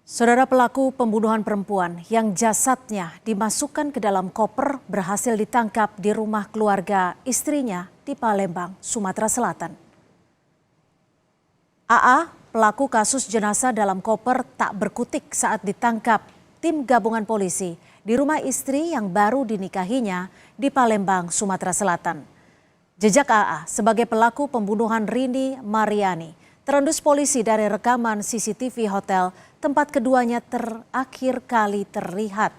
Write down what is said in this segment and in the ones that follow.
Saudara, pelaku pembunuhan perempuan yang jasadnya dimasukkan ke dalam koper berhasil ditangkap di rumah keluarga istrinya di Palembang, Sumatera Selatan. AA, pelaku kasus jenazah dalam koper, tak berkutik saat ditangkap tim gabungan polisi di rumah istri yang baru dinikahinya di Palembang, Sumatera Selatan. Jejak AA sebagai pelaku pembunuhan Rini Mariani terendus polisi dari rekaman CCTV hotel tempat keduanya terakhir kali terlihat.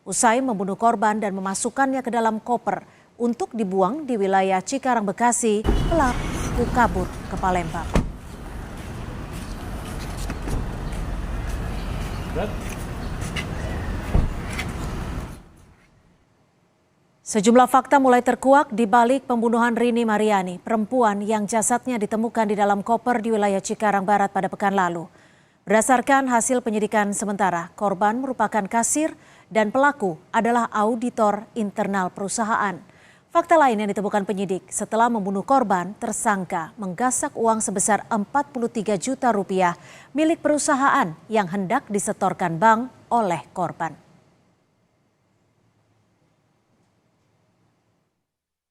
Usai membunuh korban dan memasukkannya ke dalam koper untuk dibuang di wilayah Cikarang, Bekasi, pelaku kabur ke Palembang. Sejumlah fakta mulai terkuak di balik pembunuhan Rini Mariani, perempuan yang jasadnya ditemukan di dalam koper di wilayah Cikarang Barat pada pekan lalu. Berdasarkan hasil penyidikan sementara, korban merupakan kasir dan pelaku adalah auditor internal perusahaan. Fakta lain yang ditemukan penyidik, setelah membunuh korban, tersangka menggasak uang sebesar 43 juta rupiah milik perusahaan yang hendak disetorkan bank oleh korban.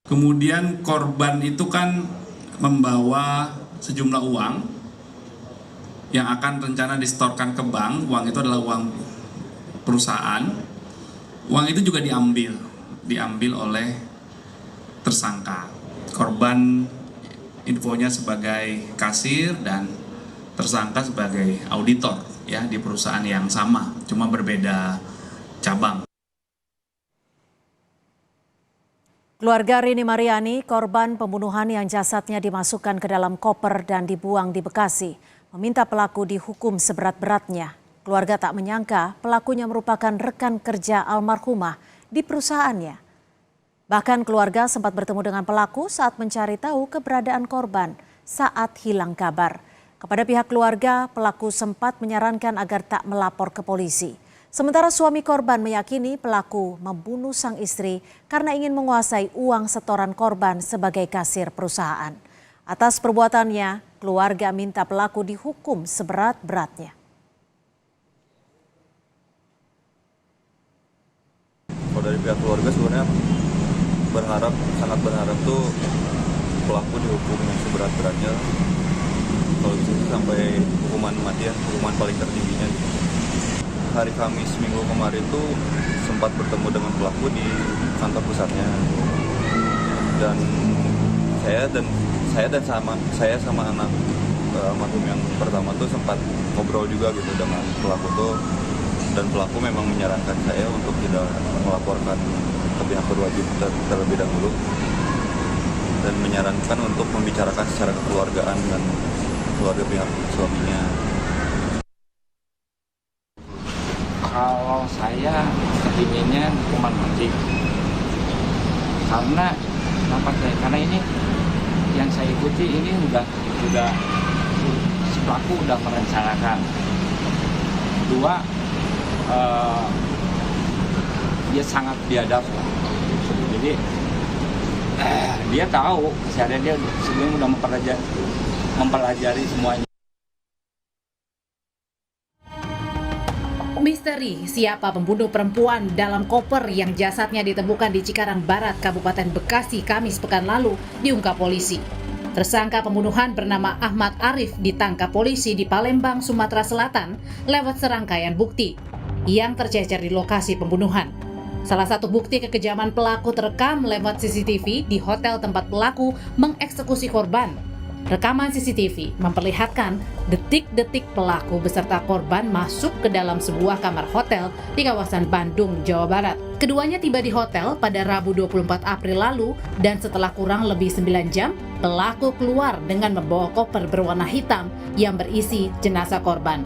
Kemudian korban itu kan membawa sejumlah uang yang akan rencana disetorkan ke bank. Uang itu adalah uang perusahaan. Uang itu juga diambil oleh tersangka. Korban infonya sebagai kasir dan tersangka sebagai auditor ya di perusahaan yang sama, cuma berbeda cabang. Keluarga Rini Mariani, korban pembunuhan yang jasadnya dimasukkan ke dalam koper dan dibuang di Bekasi, meminta pelaku dihukum seberat-beratnya. Keluarga tak menyangka pelakunya merupakan rekan kerja almarhumah di perusahaannya. Bahkan keluarga sempat bertemu dengan pelaku saat mencari tahu keberadaan korban saat hilang kabar. Kepada pihak keluarga, pelaku sempat menyarankan agar tak melapor ke polisi. Sementara suami korban meyakini pelaku membunuh sang istri karena ingin menguasai uang setoran korban sebagai kasir perusahaan. Atas perbuatannya, keluarga minta pelaku dihukum seberat-beratnya. Kalau dari pihak keluarga sebenarnya sangat berharap tuh pelaku dihukum yang seberat-beratnya. Kalau bisa sampai hukuman mati ya, hukuman paling tertingginya. Hari Kamis minggu kemarin tuh sempat bertemu dengan pelaku di kantor pusatnya, dan saya sama anak almarhum yang pertama tuh sempat ngobrol juga gitu dengan pelaku tuh, dan pelaku memang menyarankan saya untuk tidak melaporkan ke pihak berwajib terlebih dahulu dan menyarankan untuk membicarakan secara kekeluargaan dan keluarga pihak suaminya. Kalau saya kepinginnya hukuman mati, karena karena ini yang saya ikuti ini udah si pelaku udah merencanakan. Kedua, dia sangat biadab, jadi dia tahu keseharian dia sebelum udah mempelajari semuanya. Misteri siapa pembunuh perempuan dalam koper yang jasadnya ditemukan di Cikarang Barat, Kabupaten Bekasi, Kamis pekan lalu diungkap polisi. Tersangka pembunuhan bernama Ahmad Arif ditangkap polisi di Palembang, Sumatera Selatan lewat serangkaian bukti yang tercecer di lokasi pembunuhan. Salah satu bukti kekejaman pelaku terekam lewat CCTV di hotel tempat pelaku mengeksekusi korban. Rekaman CCTV memperlihatkan detik-detik pelaku beserta korban masuk ke dalam sebuah kamar hotel di kawasan Bandung, Jawa Barat. Keduanya tiba di hotel pada Rabu 24 April lalu dan setelah kurang lebih 9 jam, pelaku keluar dengan membawa koper berwarna hitam yang berisi jenazah korban.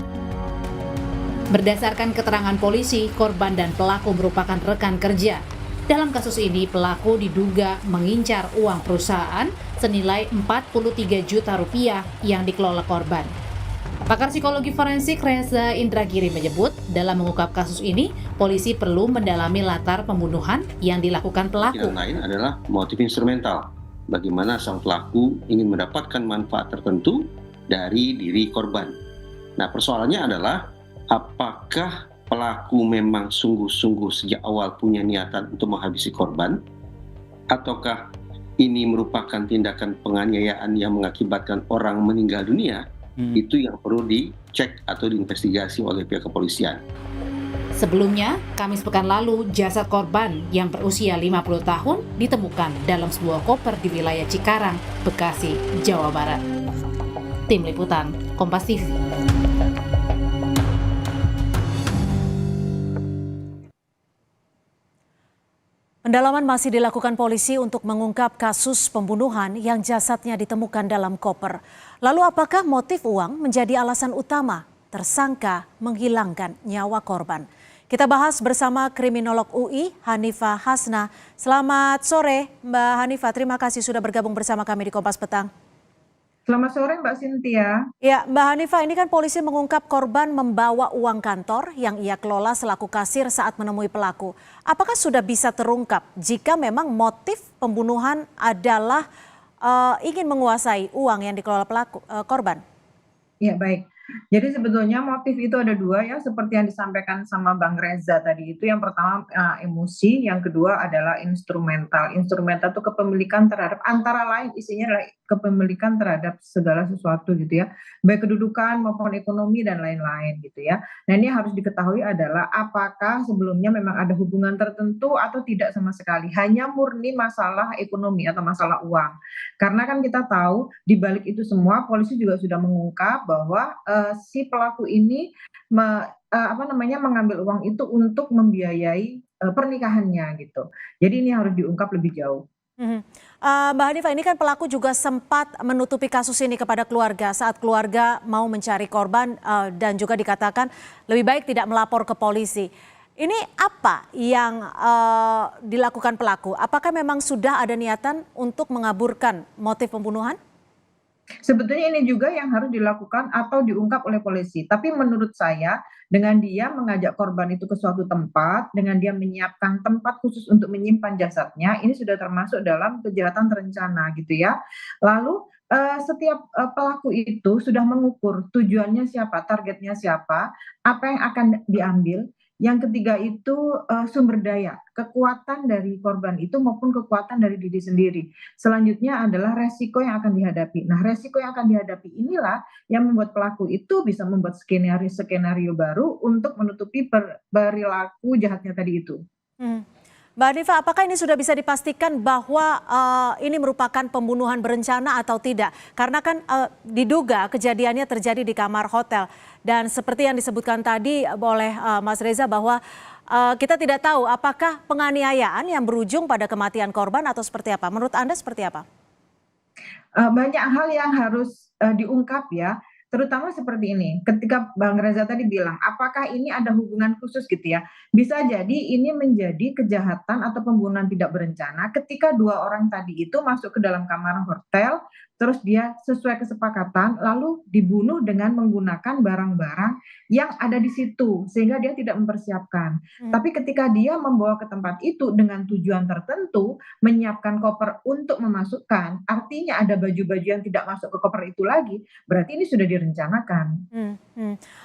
Berdasarkan keterangan polisi, korban dan pelaku merupakan rekan kerja. Dalam kasus ini, pelaku diduga mengincar uang perusahaan senilai 43 juta rupiah yang dikelola korban. Pakar psikologi forensik Reza Indragiri menyebut, dalam mengungkap kasus ini, polisi perlu mendalami latar pembunuhan yang dilakukan pelaku. Yang lain adalah motif instrumental. Bagaimana sang pelaku ingin mendapatkan manfaat tertentu dari diri korban. Nah, persoalannya adalah apakah pelaku memang sungguh-sungguh sejak awal punya niatan untuk menghabisi korban, ataukah ini merupakan tindakan penganiayaan yang mengakibatkan orang meninggal dunia. Itu yang perlu dicek atau diinvestigasi oleh pihak kepolisian. Sebelumnya, Kamis pekan lalu, jasad korban yang berusia 50 tahun ditemukan dalam sebuah koper di wilayah Cikarang, Bekasi, Jawa Barat. Tim Liputan, Kompas TV. Pendalaman masih dilakukan polisi untuk mengungkap kasus pembunuhan yang jasadnya ditemukan dalam koper. Lalu apakah motif uang menjadi alasan utama tersangka menghilangkan nyawa korban? Kita bahas bersama kriminolog UI Hanifah Hasna. Selamat sore Mbak Hanifah, terima kasih sudah bergabung bersama kami di Kompas Petang. Selamat sore Mbak Cynthia. Ya, Mbak Hanifah, ini kan polisi mengungkap korban membawa uang kantor yang ia kelola selaku kasir saat menemui pelaku. Apakah sudah bisa terungkap jika memang motif pembunuhan adalah ingin menguasai uang yang dikelola korban? Ya, baik. Jadi sebetulnya motif itu ada dua ya, seperti yang disampaikan sama Bang Reza tadi itu. Yang pertama emosi, yang kedua adalah instrumental. Instrumental itu kepemilikan terhadap, antara lain isinya adalah kepemilikan terhadap segala sesuatu gitu ya, baik kedudukan maupun ekonomi dan lain-lain gitu ya. Nah ini harus diketahui adalah apakah sebelumnya memang ada hubungan tertentu atau tidak sama sekali, hanya murni masalah ekonomi atau masalah uang. Karena kan kita tahu di balik itu semua polisi juga sudah mengungkap bahwa si pelaku ini mengambil uang itu untuk membiayai pernikahannya gitu. Jadi ini harus diungkap lebih jauh. Mbak Hanifah, ini kan pelaku juga sempat menutupi kasus ini kepada keluarga saat keluarga mau mencari korban dan juga dikatakan lebih baik tidak melapor ke polisi. Ini apa yang dilakukan pelaku? Apakah memang sudah ada niatan untuk mengaburkan motif pembunuhan? Sebetulnya ini juga yang harus dilakukan atau diungkap oleh polisi. Tapi menurut saya dengan dia mengajak korban itu ke suatu tempat, dengan dia menyiapkan tempat khusus untuk menyimpan jasadnya, ini sudah termasuk dalam kejahatan terencana gitu ya. Lalu setiap pelaku itu sudah mengukur tujuannya siapa, targetnya siapa, apa yang akan diambil. Yang ketiga itu sumber daya, kekuatan dari korban itu maupun kekuatan dari diri sendiri. Selanjutnya adalah resiko yang akan dihadapi. Nah, resiko yang akan dihadapi inilah yang membuat pelaku itu bisa membuat skenario baru untuk menutupi perilaku jahatnya tadi itu. Mbak Hanifah, apakah ini sudah bisa dipastikan bahwa ini merupakan pembunuhan berencana atau tidak? Karena kan diduga kejadiannya terjadi di kamar hotel. Dan seperti yang disebutkan tadi oleh Mas Reza bahwa kita tidak tahu apakah penganiayaan yang berujung pada kematian korban atau seperti apa. Menurut Anda seperti apa? Banyak hal yang harus diungkap ya. Terutama seperti ini, ketika Bang Reza tadi bilang, apakah ini ada hubungan khusus gitu ya? Bisa jadi ini menjadi kejahatan atau pembunuhan tidak berencana ketika dua orang tadi itu masuk ke dalam kamar hotel, terus dia sesuai kesepakatan, lalu dibunuh dengan menggunakan barang-barang yang ada di situ, sehingga dia tidak mempersiapkan. Tapi ketika dia membawa ke tempat itu dengan tujuan tertentu, menyiapkan koper untuk memasukkan, artinya ada baju-baju yang tidak masuk ke koper itu lagi, berarti ini sudah direncanakan.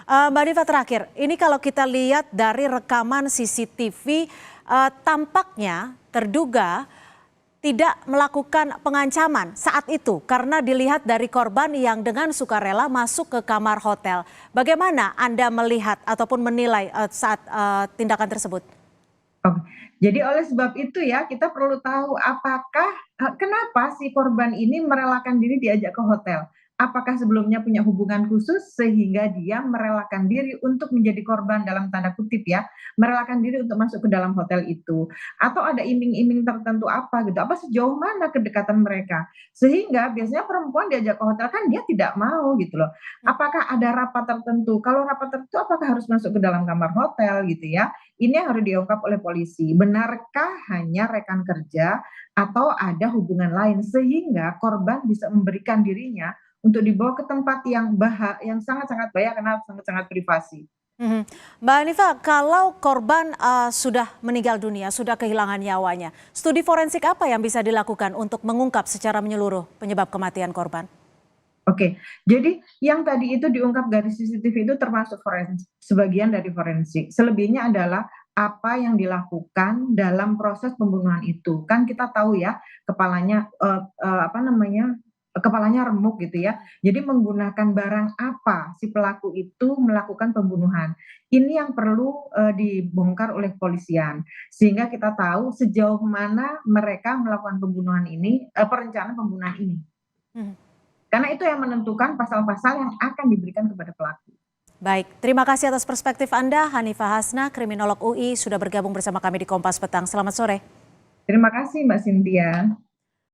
Mbak Hanifah, terakhir, ini kalau kita lihat dari rekaman CCTV, tampaknya terduga tidak melakukan pengancaman saat itu karena dilihat dari korban yang dengan sukarela masuk ke kamar hotel. Bagaimana Anda melihat ataupun menilai saat tindakan tersebut? Jadi oleh sebab itu ya kita perlu tahu kenapa si korban ini merelakan diri diajak ke hotel. Apakah sebelumnya punya hubungan khusus sehingga dia merelakan diri untuk menjadi korban dalam tanda kutip ya, merelakan diri untuk masuk ke dalam hotel itu, atau ada iming-iming tertentu apa gitu, apa sejauh mana kedekatan mereka sehingga biasanya perempuan diajak ke hotel kan dia tidak mau gitu loh. Apakah ada rapat tertentu? Kalau rapat tertentu apakah harus masuk ke dalam kamar hotel gitu ya? Ini yang harus diungkap oleh polisi. Benarkah hanya rekan kerja atau ada hubungan lain sehingga korban bisa memberikan dirinya untuk dibawa ke tempat yang sangat-sangat bahaya karena sangat-sangat privasi. Mbak Hanifah, kalau korban sudah meninggal dunia, sudah kehilangan nyawanya, studi forensik apa yang bisa dilakukan untuk mengungkap secara menyeluruh penyebab kematian korban? Oke, jadi yang tadi itu diungkap dari CCTV itu termasuk sebagian dari forensik. Selebihnya adalah apa yang dilakukan dalam proses pembunuhan itu. Kan kita tahu ya, kepalanya kepalanya remuk gitu ya. Jadi menggunakan barang apa si pelaku itu melakukan pembunuhan. Ini yang perlu dibongkar oleh kepolisian sehingga kita tahu sejauh mana mereka melakukan pembunuhan ini, perencanaan pembunuhan ini. Hmm. Karena itu yang menentukan pasal-pasal yang akan diberikan kepada pelaku. Baik, terima kasih atas perspektif Anda, Hanifah Hasna, kriminolog UI, sudah bergabung bersama kami di Kompas Petang. Selamat sore. Terima kasih Mbak Cynthia.